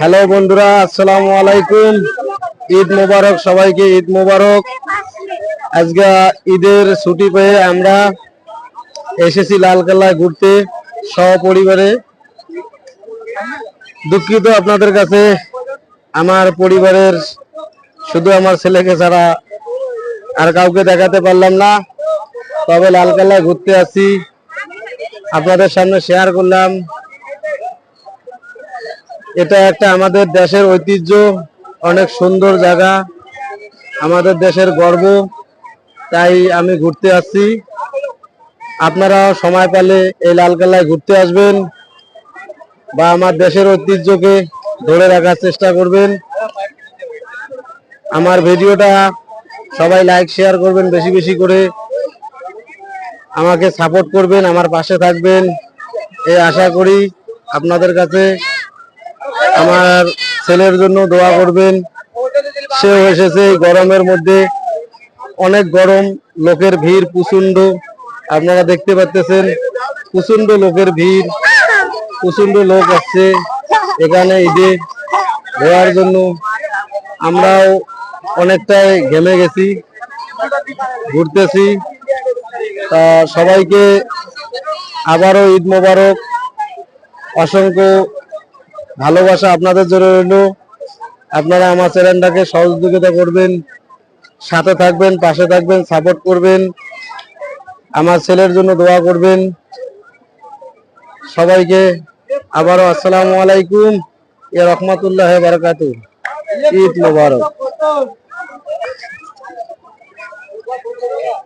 Hello বন্ধুরা, আসসালামু আলাইকুম। ঈদ মোবারক সবাইকে, ঈদ মোবারক। আজকে ঈদের ছুটি পেয়ে আমরা এসেছি লালকেল্লায় ঘুরতে সপরিবারে। দুঃখিত আপনাদের কাছে, আমার পরিবারের শুধু আমার ছেলেকে ছাড়া আর কাউকে দেখাতে পারলাম না। তবে লালকেল্লায় ঘুরতে আসছি, আপনাদের সামনে শেয়ার করলাম। এটা একটা আমাদের দেশের ঐতিহ্য, অনেক সুন্দর জায়গা, আমাদের দেশের গর্ব। তাই আমি ঘুরতে আসছি। আপনারা সময় পেলে এই লালকেল্লায় ঘুরতে আসবেন বা আমার দেশের ঐতিহ্যকে ধরে রাখার চেষ্টা করবেন। আমার ভিডিওটা সবাই লাইক শেয়ার করবেন, বেশি বেশি করে আমাকে সাপোর্ট করবেন, আমার পাশে থাকবেন এই আশা করি। আপনাদের কাছে আমার ছেলের জন্য দোয়া করবেন। সেও এসেছে গরমের মধ্যে, অনেক গরম, লোকের ভিড় প্রচন্ড, আপনারা দেখতে পাচ্ছেন। প্রচন্ড লোকের ভিড়, প্রচন্ড লোক আসছে এখানে ঈদে ঘোরার জন্য। আমরাও অনেকটাই ঘেমে গেছি, ঘুরতেছি। তা সবাইকে আবারও ঈদ মোবারক, অসংখ্য ভালোবাসা আপনাদের জন্য রইল। আপনারা আমার চ্যানেলটাকে সহযোগিতা করবেন, সাথে থাকবেন, পাশে থাকবেন, সাপোর্ট করবেন, আমার ছেলের জন্য দোয়া করবেন। সবাইকে আবারও আসসালামু আলাইকুম ওয়া রাহমাতুল্লাহি ওয়া বারাকাতুহু। ঈদ মোবারক।